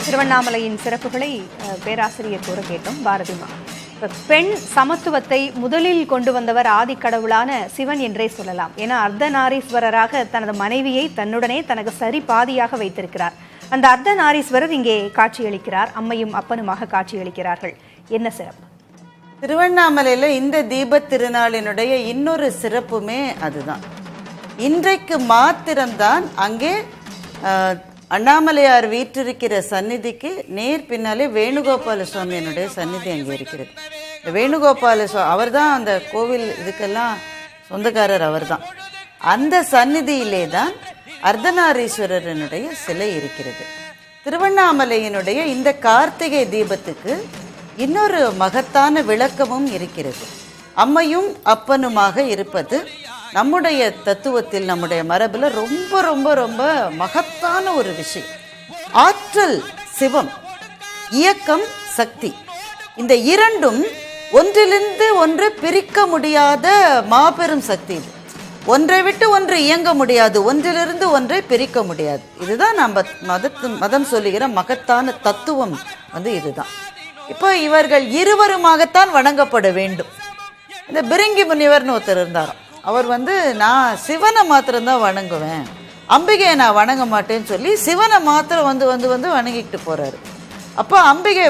திருவண்ணாமலையின் சிறப்புகளை பேராசிரியர் கூற கேட்டோம். பாரதிமா, பெண் சமத்துவத்தை முதலில் கொண்டு வந்தவர் ஆதிக்கடவுளான சிவன் என்றே சொல்லலாம். ஏன்னா அர்த்தநாரீஸ்வரராக தனது மனைவியை தன்னுடனே தனக்கு சரி பாதியாக வைத்திருக்கிறார். அந்த அர்த்தநாரீஸ்வரர் இங்கே காட்சியளிக்கிறார், அம்மையும் அப்பனுமாக காட்சியளிக்கிறார்கள். என்ன சிறப்பு? திருவண்ணாமலையில் இந்த தீபத் திருநாளினுடைய இன்னொரு சிறப்புமே அதுதான். இன்றைக்கு மாத்திரம்தான் அங்கே அண்ணாமலையார் வீற்றிருக்கிற சந்நிதிக்கு நேர் பின்னாலே வேணுகோபால சுவாமியினுடைய சந்நிதி அங்கே இருக்கிறது. வேணுகோபால சுவாமி அவர் தான் அந்த கோவில் இதுக்கெல்லாம் சொந்தக்காரர், அவர் தான். அந்த சந்நிதியிலே தான் அர்த்தநாரீஸ்வரனுடைய சிலை இருக்கிறது. திருவண்ணாமலையினுடைய இந்த கார்த்திகை தீபத்துக்கு இன்னொரு மகத்தான விளக்கமும் இருக்கிறது. அம்மையும் அப்பனுமாக இருப்பது நம்முடைய தத்துவத்தில், நம்முடைய மரபில் ரொம்ப ரொம்ப ரொம்ப மகத்தான ஒரு விஷயம். ஆற்றல் சிவம், இயக்கம் சக்தி. இந்த இரண்டும் ஒன்றிலிருந்து ஒன்று பிரிக்க முடியாத மாபெரும் சக்தி. இது ஒன்றை விட்டு ஒன்று இயங்க முடியாது, ஒன்றிலிருந்து ஒன்றை பிரிக்க முடியாது. இதுதான் நம்ம மதம் சொல்லுகிற மகத்தான தத்துவம் இதுதான். இப்போ இவர்கள் இருவருமாகத்தான் வணங்கப்பட வேண்டும். இந்த பிரிங்கி முனிவர்னு ஒருத்தர் இருந்தாராம். அவர் நான் சிவனை மாத்திரம்தான் வணங்குவேன், அம்பிகையை நான் வணங்க மாட்டேன்னு சொல்லி சிவனை மாத்திரம் வந்து வணங்கிக்கிட்டு போறாரு. அப்போ அம்பிகை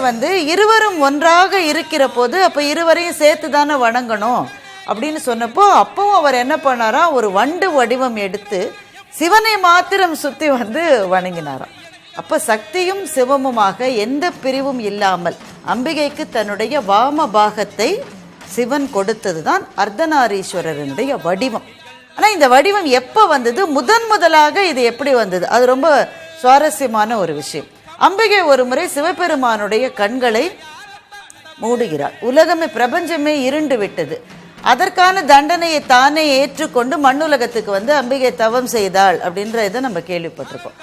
இருவரும் ஒன்றாக இருக்கிற போது அப்போ இருவரையும் சேர்த்து தானே வணங்கணும் அப்படின்னு சொன்னப்போ, அப்பவும் அவர் என்ன பண்ணாராம், ஒரு வண்டு வடிவம் எடுத்து சிவனை மாத்திரம் சுற்றி வணங்கினாராம். அப்போ சக்தியும் சிவமுமாக எந்த பிரிவும் இல்லாமல் அம்பிகைக்கு தன்னுடைய வாம பாகத்தை சிவன் கொடுத்தது தான் அர்த்தநாரீஸ்வரனுடைய வடிவம். ஆனால் இந்த வடிவம் எப்போ வந்தது, முதலாக இது எப்படி வந்தது, அது ரொம்ப சுவாரஸ்யமான ஒரு விஷயம். அம்பிகை ஒரு முறை சிவபெருமானுடைய கண்களை மூடுகிறார். உலகமே, பிரபஞ்சமே இருண்டு விட்டது. அதற்கான தண்டனையை தானே ஏற்றுக்கொண்டு மண்ணுலகத்துக்கு அம்பிகை தவம் செய்தாள் அப்படின்ற இதை நம்ம கேள்விப்பட்டிருக்கோம்.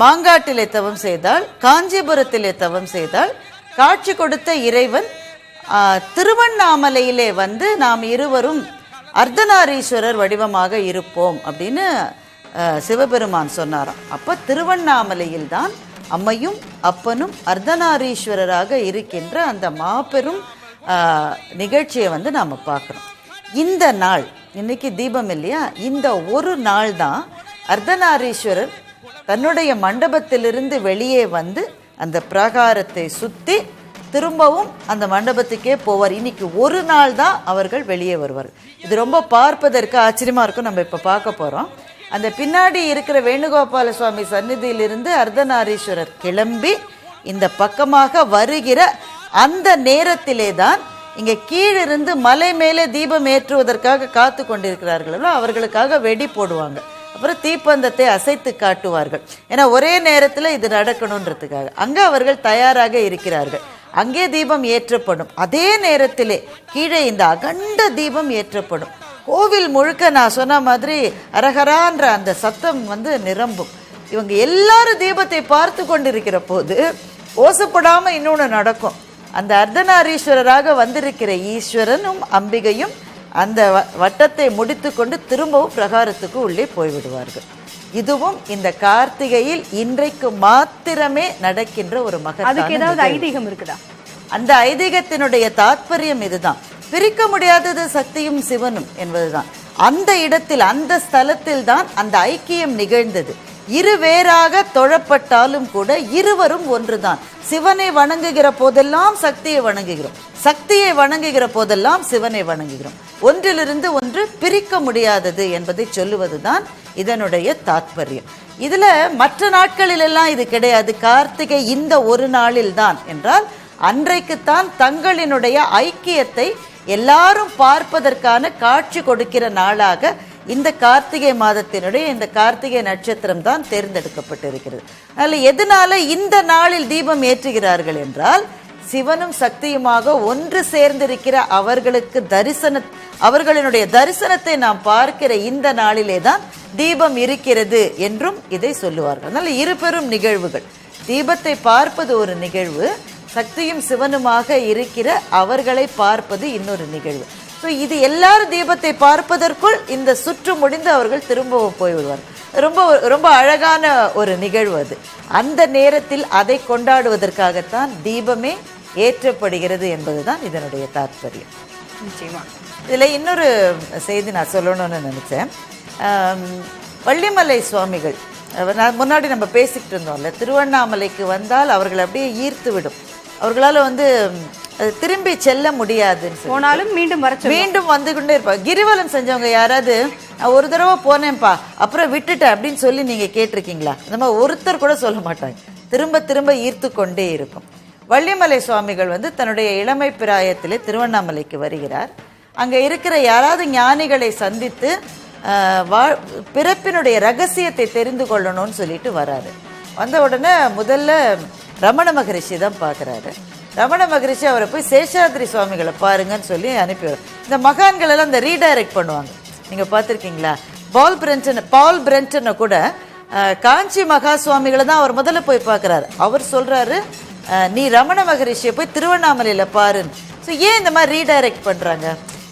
மாங்காட்டிலே தவம் செய்தாள், காஞ்சிபுரத்திலே தவம் செய்தாள். காட்சி கொடுத்த இறைவன் திருவண்ணாமலையிலே நாம் இருவரும் அர்த்தநாரீஸ்வரர் வடிவமாக இருப்போம் அப்படின்னு சிவபெருமான் சொன்னாராம். அப்போ திருவண்ணாமலையில் தான் அம்மையும் அப்பனும் அர்த்தநாரீஸ்வரராக இருக்கின்ற அந்த மாபெரும் நிகழ்ச்சியை நாம் பார்க்குறோம். இந்த நாள், இன்னைக்கு தீபம் இல்லையா, இந்த ஒரு நாள் தான் அர்த்தநாரீஸ்வரர் தன்னுடைய மண்டபத்திலிருந்து வெளியே அந்த பிரகாரத்தை சுற்றி திரும்பவும் அந்த மண்டபத்துக்கே போவார். இன்னைக்கு ஒரு நாள் தான் அவர்கள் வெளியே வருவார். இது ரொம்ப பார்ப்பதற்கு ஆச்சரியமா இருக்கும். நம்ம இப்போ பார்க்க போகிறோம். அந்த பின்னாடி இருக்கிற வேணுகோபால சுவாமி சந்நிதியிலிருந்து அர்த்தநாரீஸ்வரர் கிளம்பி இந்த பக்கமாக வருகிற அந்த நேரத்திலே தான் இங்கே கீழிருந்து மலை மேலே தீபம் ஏற்றுவதற்காக காத்து கொண்டிருக்கிறார்களோ அவர்களுக்காக வெடி போடுவாங்க. அப்புறம் தீப்பந்தத்தை அசைத்து காட்டுவார்கள். ஏன்னா ஒரே நேரத்தில் இது நடக்கணுன்றதுக்காக அங்கே அவர்கள் தயாராக இருக்கிறார்கள். அங்கே தீபம் ஏற்றப்படும். அதே நேரத்திலே கீழே இந்த அகண்ட தீபம் ஏற்றப்படும். கோவில் முழுக்க நான் சொன்ன மாதிரி அரகரான்ற அந்த சத்தம் நிரம்பும். இவங்க எல்லாரும் தீபத்தை பார்த்து கொண்டிருக்கிற போது ஓசப்படாமல் இன்னொன்று நடக்கும். அந்த அர்த்தநாரீஸ்வரராக வந்திருக்கிற ஈஸ்வரனும் அம்பிகையும் அந்த வட்டத்தை முடித்து கொண்டு திரும்பவும் பிரகாரத்துக்கு உள்ளே போய்விடுவார்கள். இதுவும் இந்த கார்த்திகையில் இன்றைக்கு மாத்திரமே நடக்கின்ற ஒரு மகத்தான ஐதீகம் இருக்குதா? அந்த ஐதீகத்தினுடைய தாற்பயம் இதுதான். பிரிக்க முடியாதது சக்தியும் சிவனும் என்பதுதான். அந்த இடத்தில், அந்த ஸ்தலத்தில் தான் அந்த ஐக்கியம் நிகழ்ந்தது. இருவேறாக தொழப்பட்டாலும் கூட இருவரும் ஒன்றுதான். சிவனை வணங்குகிற போதெல்லாம் சக்தியை வணங்குகிறோம், சக்தியை வணங்குகிற போதெல்லாம் சிவனை வணங்குகிறோம். ஒன்றிலிருந்து ஒன்று பிரிக்க முடியாதது என்பதை சொல்லுவதுதான் இதனுடைய தாற்பயம். இதுல மற்ற நாட்களிலெல்லாம் இது கிடையாது. கார்த்திகை இந்த ஒரு நாளில் தான் என்றால் அன்றைக்குத்தான் தங்களினுடைய ஐக்கியத்தை எல்லாரும் பார்ப்பதற்கான காட்சி கொடுக்கிற நாளாக இந்த கார்த்திகை மாதத்தினுடைய இந்த கார்த்திகை நட்சத்திரம் தான் தேர்ந்தெடுக்கப்பட்டிருக்கிறது. அதனால எதனால இந்த நாளில் தீபம் ஏற்றுகிறார்கள் என்றால், சிவனும் சக்தியுமாக ஒன்று சேர்ந்திருக்கிற அவர்களுக்கு அவர்களுடைய தரிசனத்தை நாம் பார்க்கிற இந்த நாளிலே தான் தீபம் இருக்கிறது என்றும் இதை சொல்லுவார்கள். அதனால இரு பெரும் நிகழ்வுகள். தீபத்தை பார்ப்பது ஒரு நிகழ்வு, சக்தியும் சிவனுமாக இருக்கிற அவர்களை பார்ப்பது இன்னொரு நிகழ்வு. ஸோ இது எல்லாரும் தீபத்தை பார்ப்பதற்குள் இந்த சுற்று முடிந்து அவர்கள் திரும்பவும் போய்விடுவார். ரொம்ப ரொம்ப அழகான ஒரு நிகழ்வு அது. அந்த நேரத்தில் அதை கொண்டாடுவதற்காகத்தான் தீபமே ஏற்றப்படுகிறது என்பதுதான் இதனுடைய தாற்பயம். நிச்சயமா. இதில் இன்னொரு செய்தி நான் சொல்லணும்னு நினச்சேன். வள்ளிமலை சுவாமிகள், நான் முன்னாடி நம்ம பேசிக்கிட்டு இருந்தோம்ல, திருவண்ணாமலைக்கு வந்தால் அவர்கள் அப்படியே ஈர்த்து விடும், அவர்களால் திரும்பி செல்ல முடியாதுன்னு சொல்லி போனாலும் மீண்டும் வந்து கொண்டே இருப்பாங்க. கிரிவலம் செஞ்சவங்க யாராவது நான் ஒரு தடவை போனேன்ப்பா அப்புறம் விட்டுட்டேன் அப்படின்னு சொல்லி நீங்கள் கேட்டிருக்கீங்களா? அந்த மாதிரி ஒருத்தர் கூட சொல்ல மாட்டாங்க. திரும்ப திரும்ப ஈர்த்து கொண்டே இருக்கும். வள்ளிமலை சுவாமிகள் தன்னுடைய இளமை பிராயத்திலே திருவண்ணாமலைக்கு வருகிறார். அங்கே இருக்கிற யாராவது ஞானிகளை சந்தித்து பிறப்பினுடைய ரகசியத்தை தெரிந்து கொள்ளணும்னு சொல்லிட்டு வராரு. வந்த உடனே முதல்ல ரமண மகரிஷி தான் பார்க்குறாரு. ரமண மகரிஷி அவரை போய் சேஷாத்ரி சுவாமிகளை பாருங்கன்னு சொல்லி அனுப்பிடுவார். இந்த மகான்கள் எல்லாம் இந்த ரீடைரக்ட் பண்ணுவாங்க, நீங்கள் பார்த்துருக்கீங்களா? பால் பிரென்டனை கூட காஞ்சி மகா சுவாமிகளை தான் அவர் முதல்ல போய் பார்க்குறாரு. அவர் சொல்கிறாரு, நீ ரமண மகரிஷியை போய் திருவண்ணாமலையில் பாருன்னு. ஸோ ஏன் இந்த மாதிரி ரீடைரக்ட் பண்ணுறாங்க?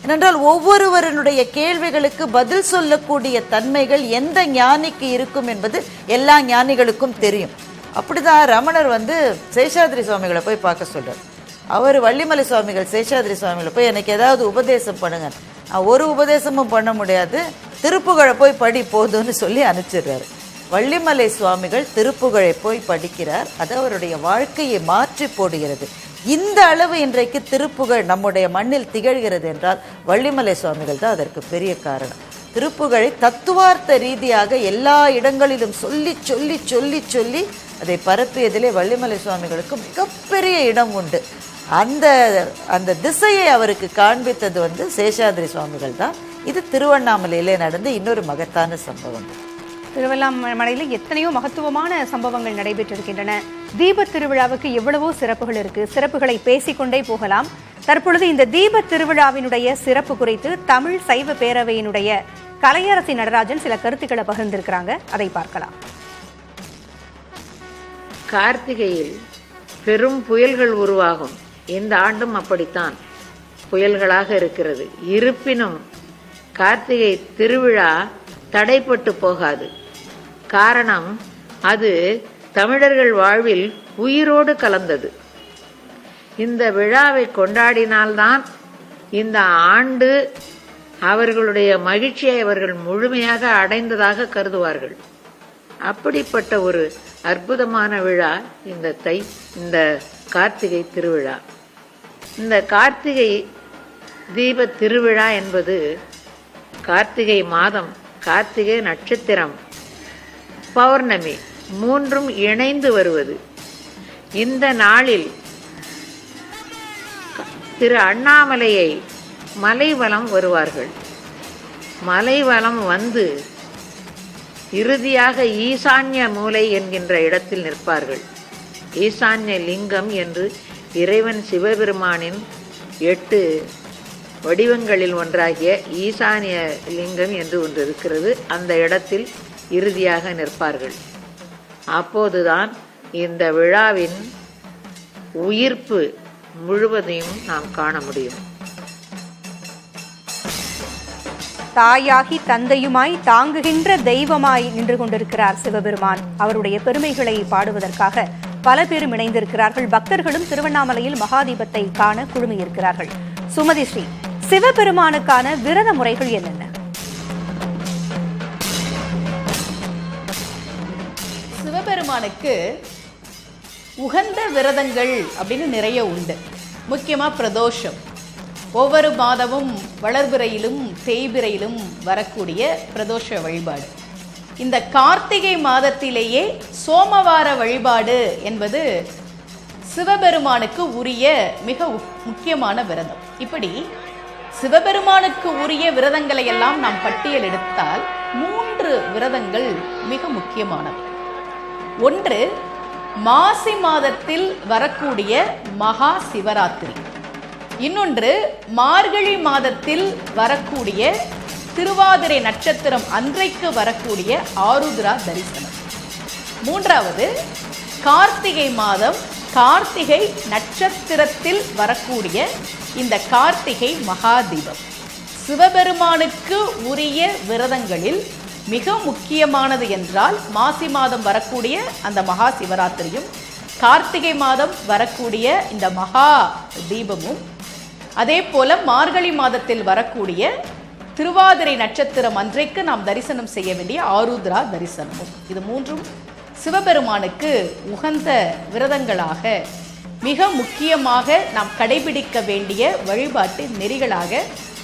ஏனென்றால் ஒவ்வொருவருடைய கேள்விகளுக்கு பதில் சொல்லக்கூடிய தன்மைகள் எந்த ஞானிக்கு இருக்கும் என்பது எல்லா ஞானிகளுக்கும் தெரியும். அப்படிதான் ரமணர் சேஷாத்ரி சுவாமிகளை போய் பார்க்க சொல்றார். அவர் வள்ளிமலை சுவாமிகள் சேஷாத்ரி சுவாமிகளை போய் எனக்கு ஏதாவது உபதேசம் பண்ணுங்க. ஒரு உபதேசமும் பண்ண முடியாது, திருப்புகழை போய் படி போதும்னு சொல்லி அனுப்பிச்சிடுறாரு. வள்ளிமலை சுவாமிகள் திருப்புகழை போய் படிக்கிறார். அது அவருடைய வாழ்க்கையை மாற்றி போடுகிறது. இந்த அளவு இன்றைக்கு திருப்புகழ் நம்முடைய மண்ணில் திகழ்கிறது என்றால் வள்ளிமலை சுவாமிகள் தான் அதற்கு பெரிய காரணம். திருப்புகழை தத்துவார்த்த ரீதியாக எல்லா இடங்களிலும் சொல்லி சொல்லி சொல்லி சொல்லி அதை பரப்பியதிலே வள்ளிமலை சுவாமிகளுக்கு மிகப்பெரிய இடம் உண்டு. அந்த திசையை அவருக்கு காண்பித்தது சேஷாத்ரி சுவாமிகள் தான். இது திருவண்ணாமலையிலே நடந்த இன்னொரு மகத்தான சம்பவம். திருவண்ணாமலையில் எத்தனையோ மகத்துவமான சம்பவங்கள் நடைபெற்றிருக்கின்றன. தீப திருவிழாவுக்கு எவ்வளவோ சிறப்புகள் இருக்கு. சிறப்புகளை பேசிக்கொண்டே போகலாம். தற்பொழுது இந்த தீப திருவிழாவினுடைய சிறப்பு குறித்து தமிழ் சைவ பேரவையினுடைய கலையரசி நடராஜன் சில கருத்துக்களை பகிர்ந்திருக்கிறாங்க. அதை பார்க்கலாம். கார்த்திகையில் பெரும் புயல்கள் உருவாகும். இந்த ஆண்டும் அப்படித்தான் புயல்களாக இருக்கிறது. இருப்பினும் கார்த்திகை திருவிழா தடைப்பட்டு போகாது. காரணம், அது தமிழர்கள் வாழ்வில் உயிரோடு கலந்தது. இந்த விழாவை கொண்டாடினால்தான் இந்த ஆண்டு அவர்களுடைய மகிழ்ச்சியை அவர்கள் முழுமையாக அடைந்ததாக கருதுவார்கள். அப்படிப்பட்ட ஒரு அற்புதமான விழா இந்த கார்த்திகை திருவிழா. இந்த கார்த்திகை தீப திருவிழா என்பது கார்த்திகை மாதம், கார்த்திகை நட்சத்திரம், பௌர்ணமி மூன்றும் இணைந்து வருவது. இந்த நாளில் திரு அண்ணாமலையை மலைவலம் வருவார்கள். மலைவலம் வந்து இறுதியாக ஈசான்ய மூலை என்கின்ற இடத்தில் நிற்பார்கள். ஈசான்ய லிங்கம் என்று இறைவன் சிவபெருமானின் 8 வடிவங்களில் ஒன்றாகிய ஈசானிய லிங்கம் என்று ஒன்று இருக்கிறது. அந்த இடத்தில் இறுதியாக நிற்பார்கள். அப்போதுதான் இந்த விழாவின் உயிர்ப்பு முழுவதையும் நாம் காண முடியும். தாயாகி தந்தையுமாய் தாங்குகின்ற தெய்வமாய் நின்று கொண்டிருக்கிறார் சிவபெருமான். அவருடைய பெருமைகளை பாடுவதற்காக பல பேரும் இணைந்திருக்கிறார்கள். பக்தர்களும் திருவண்ணாமலையில் மகாதீபத்தை காண குழுமியிருக்கிறார்கள். சுமதி ஸ்ரீ, சிவபெருமானுக்கான விரத முறைகள் என்னென்ன? சிவபெருமானுக்கு உகந்த விரதங்கள் அப்படின்னு நிறைய உண்டு. முக்கியமா பிரதோஷம், ஒவ்வொரு மாதமும் வளர்பிறையிலும் தேய்பிறையிலும் வரக்கூடிய பிரதோஷ வழிபாடு. இந்த கார்த்திகை மாதத்திலேயே சோமவார வழிபாடு என்பது சிவபெருமானுக்கு உரிய மிக முக்கியமான விரதம். இப்படி சிவபெருமானுக்கு உரிய விரதங்களை எல்லாம் நாம் பட்டியல் எடுத்தால் 3 விரதங்கள் மிக முக்கியமானவை. ஒன்று, மாசி மாதத்தில் வரக்கூடிய மகா சிவராத்திரி. இன்னொன்று, மார்கழி மாதத்தில் வரக்கூடிய திருவாதிரை நட்சத்திரம் அன்றைக்கு வரக்கூடிய ஆருத்ரா தரிசனம். மூன்றாவது, கார்த்திகை மாதம் கார்த்திகை நட்சத்திரத்தில் வரக்கூடிய இந்த கார்த்திகை மகாதீபம். சிவபெருமானுக்கு உரிய விரதங்களில் மிக முக்கியமானது என்றால் மாசி மாதம் வரக்கூடிய அந்த மகா சிவராத்திரியும், கார்த்திகை மாதம் வரக்கூடிய இந்த மகா தீபமும், அதே போல மார்கழி மாதத்தில் வரக்கூடிய திருவாதிரை நட்சத்திரம் அன்றைக்கு நாம் தரிசனம் செய்ய வேண்டிய ஆருத்ரா தரிசனமும், இது மூன்றும் சிவபெருமானுக்கு உகந்த விரதங்களாக மிக முக்கியமாக நாம் கடைபிடிக்க வேண்டிய வழிபாட்டு நெறிகளாக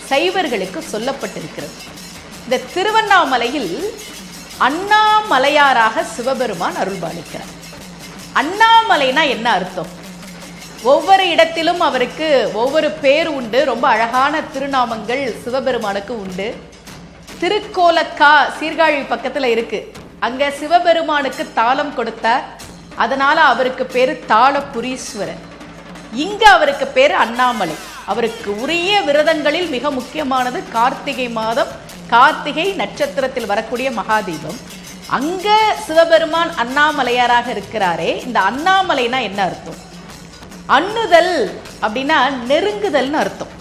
சைவர்களுக்கு சொல்லப்பட்டிருக்கிறது. இந்த திருவண்ணாமலையில் அண்ணாமலையாராக சிவபெருமான் அருள்பாலிக்கிறார். அண்ணாமலைனா என்ன அர்த்தம்? ஒவ்வொரு இடத்திலும் அவருக்கு ஒவ்வொரு பேர் உண்டு. ரொம்ப அழகான திருநாமங்கள் சிவபெருமானுக்கு உண்டு. திருக்கோலக்கா சீர்காழி பக்கத்துல இருக்கு. அங்க சிவபெருமானுக்கு தாளம் கொடுத்தார், அதனால அவருக்கு பேரு தாளபுரீஸ்வரர். இங்க அவருக்கு பேரு அண்ணாமலை. அவருக்கு உரிய விரதங்களில் மிக முக்கியமானது கார்த்திகை மாதம், கார்த்திகை நட்சத்திரத்தில் வரக்கூடிய மகாதீபம். அங்க சிவபெருமான் அண்ணாமலையாராக இருக்கிறாரே, இந்த அண்ணாமலைனா என்ன அர்த்தம்? அண்ணுதல் அப்படின்னா நெருங்குதல்னு அர்த்தம்.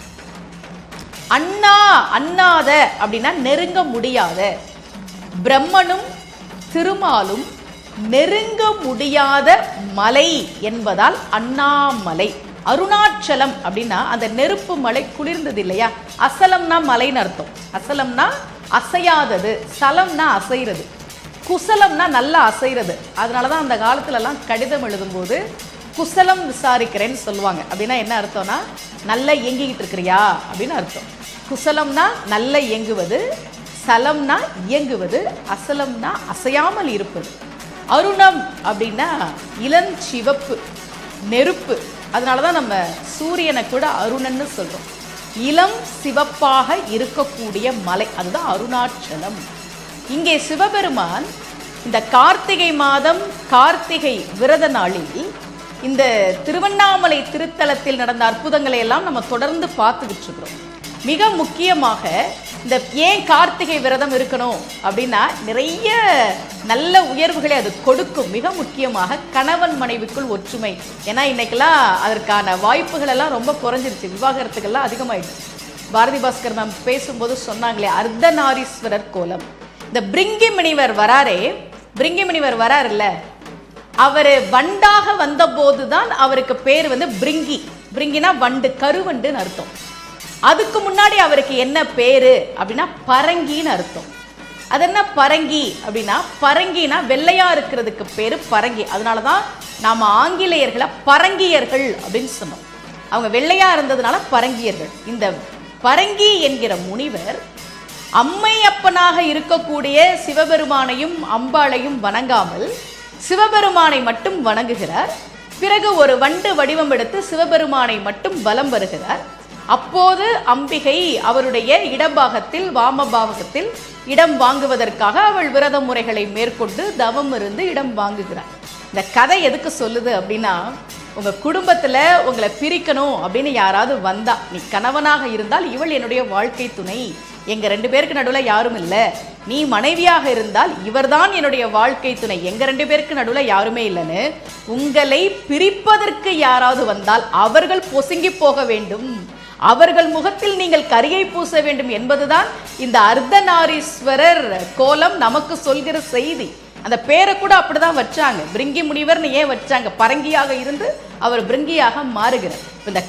அண்ணா அண்ணாத அப்படின்னா நெருங்க முடியாத. பிரம்மனும் திருமாலும் நெருங்க முடியாத மலை என்பதால் அண்ணாமலை. அருணாச்சலம் அப்படின்னா அந்த நெருப்பு மலை குளிர்ந்தது இல்லையா, அசலம்னா மலைன்னு அர்த்தம். அசலம்னா அசையாதது, சலம்னா அசைறது, குசலம்னா நல்லா அசைறது. அதனாலதான் அந்த காலத்துல எல்லாம் கடிதம் எழுதும்போது குசலம் விசாரிக்கிறேன்னு சொல்லுவாங்க. அப்படின்னா என்ன அர்த்தம்னா நல்லா இயங்கிக்கிட்டு இருக்கிறியா அப்படின்னு அர்த்தம். குசலம்னா நல்ல இயங்குவது, சலம்னா இயங்குவது, அசலம்னா அசையாமல் இருப்பது. அருணம் அப்படின்னா இளஞ்சிவப்பு, நெருப்பு. அதனாலதான் நம்ம சூரியனை கூட அருணன்னு சொல்றோம். இளம் சிவப்பாக இருக்கக்கூடிய மலை, அதுதான் அருணாச்சலம். இங்கே சிவபெருமான் இந்த கார்த்திகை மாதம் கார்த்திகை விரத நாளில் இந்த திருவண்ணாமலை திருத்தலத்தில் நடந்த அற்புதங்களை எல்லாம் நம்ம தொடர்ந்து பார்த்துக்கிட்டு இருக்கிறோம். மிக முக்கியமாக இந்த ஏன் கார்த்திகை விரதம் இருக்கணும் அப்படின்னா நிறைய நல்ல உயர்வுகளை அது கொடுக்கும். மிக முக்கியமாக கணவன் மனைவிக்குள் ஒற்றுமை. ஏன்னா இன்னைக்கெல்லாம் அதற்கான வாய்ப்புகள் எல்லாம் ரொம்ப குறைஞ்சிருச்சு, விவாகரத்துக்கெல்லாம் அதிகமாயிடுச்சு. பாரதி பாஸ்கர் மேம் பேசும்போது சொன்னாங்களே அர்த்தநாரீஸ்வரர் கோலம். இந்த பிரிங்கி முனிவர் வராரே, பிரிங்கி முனிவர் வராருல்ல, அவர் வண்டாக வந்த போதுதான் அவருக்கு பேர் பிரிங்கி. பிரிங்கினா வண்டு, கருவண்டுன்னு அர்த்தம். அதுக்கு முன்னாடி அவருக்கு என்ன பேரு அப்படின்னா பரங்கின்னு அர்த்தம். அது என்ன பரங்கி அப்படின்னா, பரங்கினா வெள்ளையா இருக்கிறதுக்கு பேரு பரங்கி. அதனாலதான் நாம ஆங்கிலேயர்களை பரங்கியர்கள் அப்படின்னு சொன்னோம். அவங்க வெள்ளையா இருந்ததுனால பரங்கியர்கள். இந்த பரங்கி என்கிற முனிவர் அம்மை அப்பனாக இருக்கக்கூடிய சிவபெருமானையும் அம்பாளையும் வணங்காமல் சிவபெருமானை மட்டும் வணங்குகிறார். பிறகு ஒரு வண்டு வடிவம் எடுத்து சிவபெருமானை மட்டும் வலம் வருகிறார். அப்போது அம்பிகை அவருடைய இடபாகத்தில் வாமபாகத்தில் இடம் வாங்குவதற்காக அவள் விரத முறைகளை மேற்கொண்டு தவம் இருந்து இடம் வாங்குகிறார். இந்த கதை எதுக்கு சொல்லுது அப்படின்னா, உங்க குடும்பத்துல உங்களை பிரிக்கணும் அப்படின்னு யாராவது வந்தா, நீ கணவனாக இருந்தால் இவள் என்னுடைய வாழ்க்கை துணை, எங்க 2 பேருக்கு நடுவில் யாரும் இல்லை. நீ மனைவியாக இருந்தால் இவர்தான் என்னுடைய வாழ்க்கை துணை, எங்க 2 பேருக்கு நடுவில் யாருமே இல்லைன்னு உங்களை பிரிப்பதற்கு யாராவது வந்தால் அவர்கள் பொசுங்கி போக வேண்டும், அவர்கள் முகத்தில் நீங்கள் கரியை பூச வேண்டும் என்பதுதான் இந்த அர்த்தநாரீஸ்வரர் கோலம் நமக்கு சொல்கிற செய்தி. அந்த பேரை கூட அப்படிதான் வச்சாங்க. பிரிங்கி முனிவர்னு ஏன் வச்சாங்க? பரங்கியாக இருந்து அவர் பிரிங்கியாக மாறுகிறார். இந்த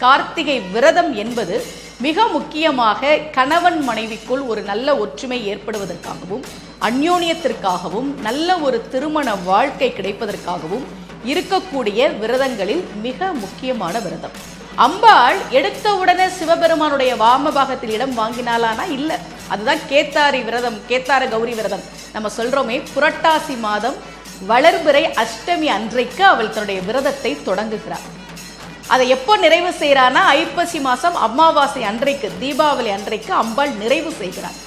கார்த்திகை விரதம் என்பது மிக முக்கியமாக கணவன் மனைவிக்குள் ஒரு நல்ல ஒற்றுமை ஏற்படுவதற்காகவும், அந்யோன்யத்திற்காகவும், நல்ல ஒரு திருமண வாழ்க்கை கிடைப்பதற்காகவும் இருக்கக்கூடிய விரதங்களில் மிக முக்கியமான விரதம். அம்பாள் எடுத்த உடனே சிவபெருமானுடைய வாமபாகத்தில் இடம் வாங்கினாலானா இல்ல. அதுதான் கேத்தாரி விரதம், கேத்தார கௌரி விரதம் நம்ம சொல்றோமே. புரட்டாசி மாதம் வளர்பிறை அஷ்டமி அன்றைக்கு அவள் தன்னுடைய விரதத்தை தொடங்குகிறார். அதை எப்போ நிறைவு செய்யறானா, ஐப்பசி மாசம் அமாவாசை அன்றைக்கு, தீபாவளி அன்றைக்கு அம்பாள் நிறைவு செய்கிறார்.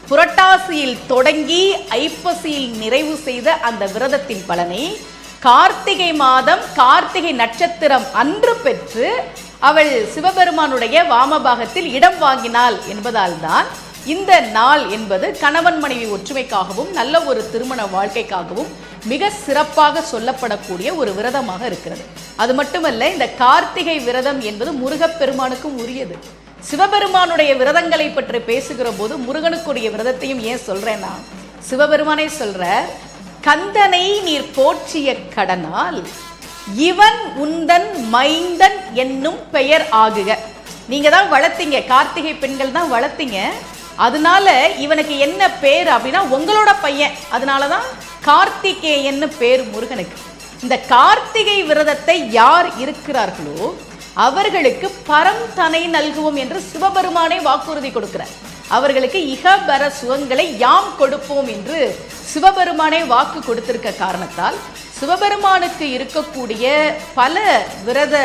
புரட்டாசியில் தொடங்கி ஐப்பசியில் நிறைவு செய்த அந்த விரதத்தின் பலனை கார்த்திகை மாதம் கார்த்திகை நட்சத்திரம் அன்று பெற்று அவள் சிவபெருமானுடைய வாமபாகத்தில் இடம் வாங்கினாள் என்பதால் தான் இந்த நாள் என்பது கணவன் மனைவி ஒற்றுமைக்காகவும் நல்ல ஒரு திருமண வாழ்க்கைக்காகவும் மிக சிறப்பாக சொல்லப்படக்கூடிய ஒரு விரதமாக இருக்கிறது. அது மட்டுமல்ல, இந்த கார்த்திகை விரதம் என்பது முருகப்பெருமானுக்கும் உரியது. சிவபெருமானுடைய விரதங்களை பற்றி பேசுகிற போது முருகனுக்குரிய விரதத்தையும் ஏன் சொல்றேன்னா, சிவபெருமானே சொல்ற, கந்தனை நீர் போற்றிய கடனால் இவன் உந்தன் மைந்தன் என்னும் பெயர் ஆகுக. நீங்க தான் வளர்த்தீங்க, கார்த்திகை பெண்கள் தான் வளர்த்தீங்க, அதனால இவனுக்கு என்ன பேர் அப்படின்னா உங்களோட பையன், அதனாலதான் கார்த்திகேயன்னு பேர் முருகனுக்கு. இந்த கார்த்திகை விரதத்தை யார் இருக்கிறார்களோ அவர்களுக்கு பரம் தனை நல்குவோம் என்று சிவபெருமானே வாக்குறுதி கொடுக்கிறார். அவர்களுக்கு இகபர சுகங்களை யாம் கொடுப்போம் என்று சிவபெருமானே வாக்கு கொடுத்திருக்க காரணத்தால் சிவபெருமானுக்கு இருக்கக்கூடிய பல விரத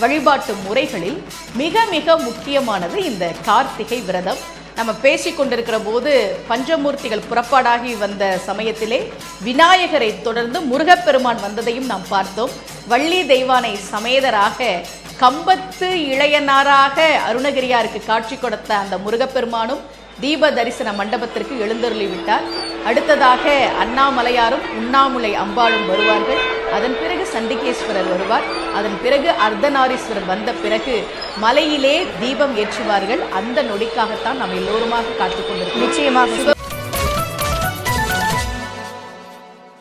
வழிபாட்டு முறைகளில் மிக மிக முக்கியமானது இந்த கார்த்திகை விரதம். நம்ம பேசிக்கொண்டிருக்கிற போது பஞ்சமூர்த்திகள் புறப்பாடாகி வந்த சமயத்திலே விநாயகரை தொடர்ந்து முருகப்பெருமான் வந்ததையும் நாம் பார்த்தோம். வள்ளி தெய்வானை சமேதராக கம்பத்து இளையனாராக அருணகிரியாருக்கு காட்சி கொடுத்த அந்த முருகப்பெருமானும் தீப தரிசன மண்டபத்திற்கு எழுந்தருளி விட்டார். அடுத்ததாக அண்ணாமலையாரும் உண்ணாமுலை அம்பாளும் வருவார்கள். அதன் பிறகு சண்டிகேஸ்வரர் வருவார். அதன் பிறகு அர்த்தநாரீஸ்வரர் வந்த பிறகு மலையிலே தீபம் ஏற்றுவார்கள். அந்த நொடிக்காகத்தான் நாம் எல்லோருமாக காத்துக் கொண்டிருக்கிறோம். நிச்சயமாக